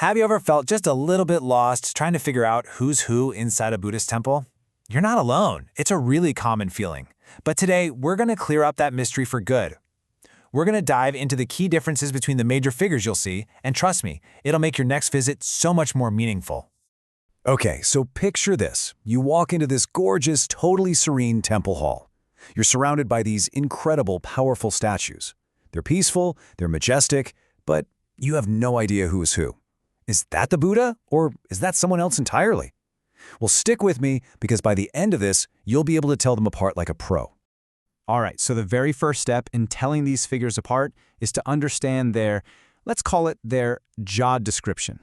Have you ever felt just a little bit lost trying to figure out who's who inside a Buddhist temple? You're not alone. It's a really common feeling. But today, we're going to clear up that mystery for good. We're going to dive into the key differences between the major figures you'll see, and trust me, it'll make your next visit so much more meaningful. Okay, so picture this. You walk into this gorgeous, totally serene temple hall. You're surrounded by these incredible, powerful statues. They're peaceful, they're majestic, but you have no idea who is who. Is that the Buddha, or is that someone else entirely? Well, stick with me, because by the end of this, you'll be able to tell them apart like a pro. All right, so the very first step in telling these figures apart is to understand their, let's call it their job description.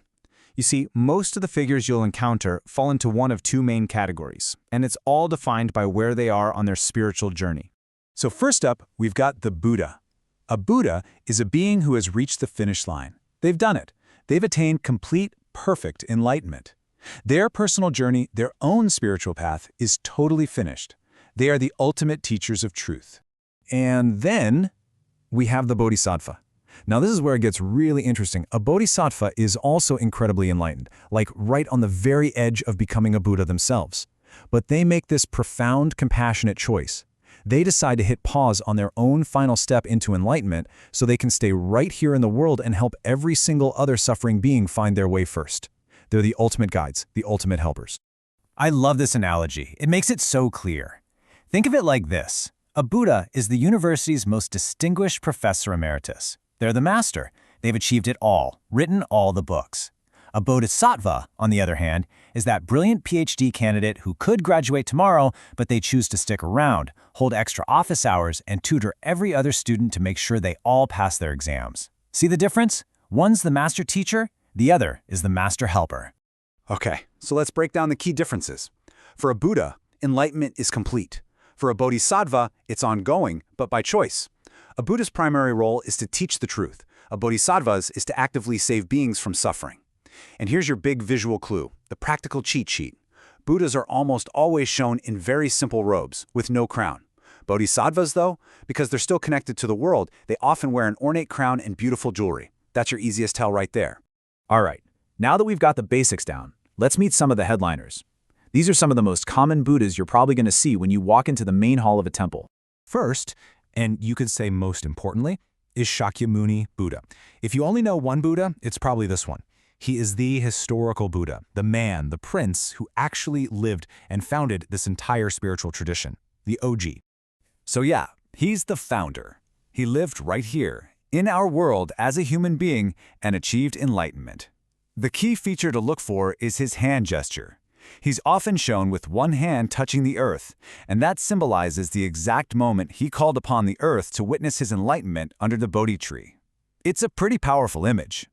You see, most of the figures you'll encounter fall into one of two main categories, and it's all defined by where they are on their spiritual journey. So first up, we've got the Buddha. A Buddha is a being who has reached the finish line. They've done it. They've attained complete, perfect enlightenment. Their personal journey, their own spiritual path, is totally finished. They are the ultimate teachers of truth. And then we have the Bodhisattva. Now this is where it gets really interesting. A Bodhisattva is also incredibly enlightened, like right on the very edge of becoming a Buddha themselves. But they make this profound, compassionate choice. They decide to hit pause on their own final step into enlightenment so they can stay right here in the world and help every single other suffering being find their way first. They're the ultimate guides, the ultimate helpers. I love this analogy. It makes it so clear. Think of it like this. A Buddha is the university's most distinguished professor emeritus. They're the master. They've achieved it all, written all the books. A Bodhisattva, on the other hand, is that brilliant PhD candidate who could graduate tomorrow, but they choose to stick around, hold extra office hours, and tutor every other student to make sure they all pass their exams. See the difference? One's the master teacher, the other is the master helper. Okay, so let's break down the key differences. For a Buddha, enlightenment is complete. For a Bodhisattva, it's ongoing, but by choice. A Buddha's primary role is to teach the truth. A Bodhisattva's is to actively save beings from suffering. And here's your big visual clue, the practical cheat sheet. Buddhas are almost always shown in very simple robes, with no crown. Bodhisattvas, though, because they're still connected to the world, they often wear an ornate crown and beautiful jewelry. That's your easiest tell right there. All right, now that we've got the basics down, let's meet some of the headliners. These are some of the most common Buddhas you're probably going to see when you walk into the main hall of a temple. First, and you could say most importantly, is Shakyamuni Buddha. If you only know one Buddha, it's probably this one. He is the historical Buddha, the man, the prince who actually lived and founded this entire spiritual tradition, the OG. So yeah, he's the founder. He lived right here, in our world as a human being, and achieved enlightenment. The key feature to look for is his hand gesture. He's often shown with one hand touching the earth, and that symbolizes the exact moment he called upon the earth to witness his enlightenment under the Bodhi tree. It's a pretty powerful image.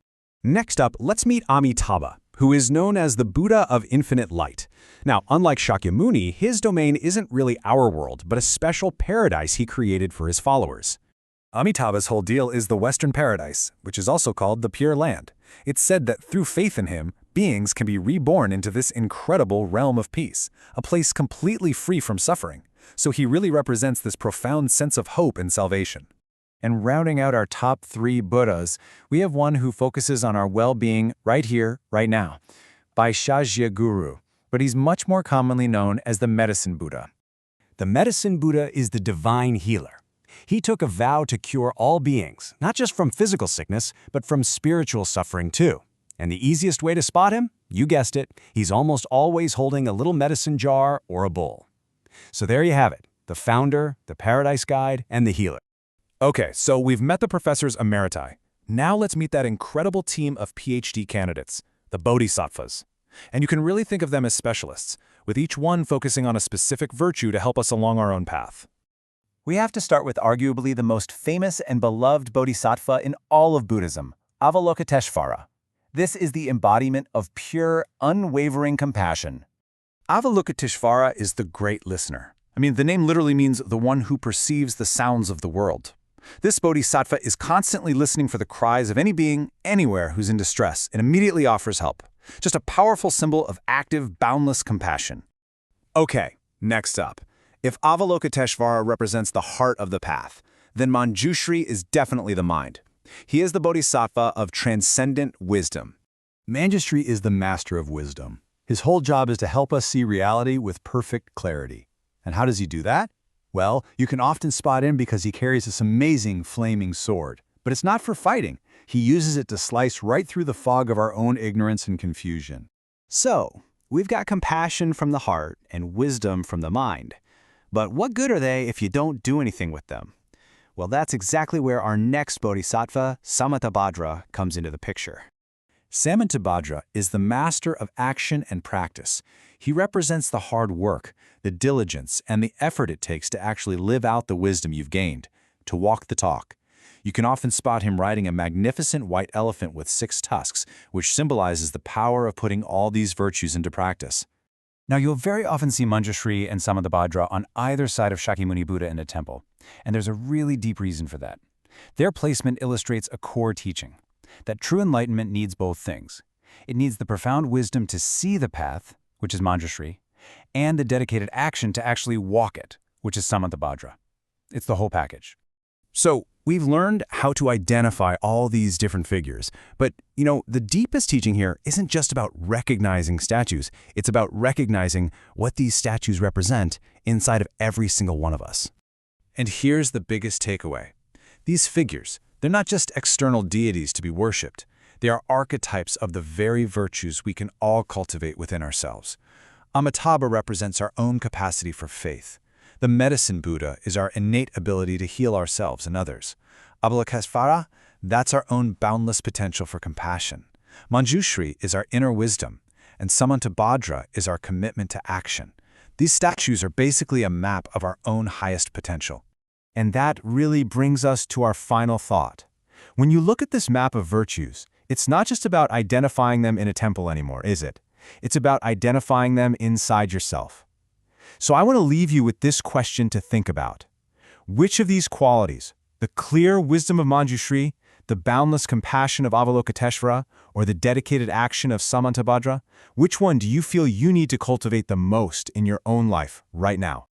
Next up, let's meet Amitabha, who is known as the Buddha of infinite light. Now, unlike Shakyamuni, his domain isn't really our world, but a special paradise he created for his followers. Amitabha's whole deal is the Western paradise, which is also called the Pure Land. It's said that through faith in him, beings can be reborn into this incredible realm of peace, a place completely free from suffering. So he really represents this profound sense of hope and salvation. And rounding out our top 3 Buddhas, we have one who focuses on our well-being right here, right now, by Kṣitigarbha, but he's much more commonly known as the Medicine Buddha. The Medicine Buddha is the divine healer. He took a vow to cure all beings, not just from physical sickness, but from spiritual suffering too. And the easiest way to spot him? You guessed it, he's almost always holding a little medicine jar or a bowl. So there you have it, the founder, the paradise guide, and the healer. Okay, so we've met the professors emeriti. Now let's meet that incredible team of PhD candidates, the Bodhisattvas. And you can really think of them as specialists, with each one focusing on a specific virtue to help us along our own path. We have to start with arguably the most famous and beloved Bodhisattva in all of Buddhism, Avalokiteshvara. This is the embodiment of pure, unwavering compassion. Avalokiteshvara is the great listener. I mean, the name literally means the one who perceives the sounds of the world. This Bodhisattva is constantly listening for the cries of any being, anywhere, who's in distress, and immediately offers help. Just a powerful symbol of active, boundless compassion. Okay, next up. If Avalokiteshvara represents the heart of the path, then Manjushri is definitely the mind. He is the Bodhisattva of transcendent wisdom. Manjushri is the master of wisdom. His whole job is to help us see reality with perfect clarity. And how does he do that? Well, you can often spot him because he carries this amazing flaming sword. But it's not for fighting. He uses it to slice right through the fog of our own ignorance and confusion. So, we've got compassion from the heart and wisdom from the mind. But what good are they if you don't do anything with them? Well, that's exactly where our next Bodhisattva, Samantabhadra, comes into the picture. Samantabhadra is the master of action and practice. He represents the hard work, the diligence, and the effort it takes to actually live out the wisdom you've gained, to walk the talk. You can often spot him riding a magnificent white elephant with 6 tusks, which symbolizes the power of putting all these virtues into practice. Now, you'll very often see Manjushri and Samantabhadra on either side of Shakyamuni Buddha in a temple, and there's a really deep reason for that. Their placement illustrates a core teaching, that true enlightenment needs both things. It needs the profound wisdom to see the path, which is Manjushri, and the dedicated action to actually walk it, which is Samantabhadra. It's the whole package. So, we've learned how to identify all these different figures, but, the deepest teaching here isn't just about recognizing statues, it's about recognizing what these statues represent inside of every single one of us. And here's the biggest takeaway. These figures, they're not just external deities to be worshipped. They are archetypes of the very virtues we can all cultivate within ourselves. Amitabha represents our own capacity for faith. The medicine Buddha is our innate ability to heal ourselves and others. Avalokiteshvara, that's our own boundless potential for compassion. Manjushri is our inner wisdom, and Samantabhadra is our commitment to action. These statues are basically a map of our own highest potential. And that really brings us to our final thought. When you look at this map of virtues, it's not just about identifying them in a temple anymore, is it? It's about identifying them inside yourself. So I want to leave you with this question to think about. Which of these qualities, the clear wisdom of Manjushri, the boundless compassion of Avalokiteshvara, or the dedicated action of Samantabhadra, which one do you feel you need to cultivate the most in your own life right now?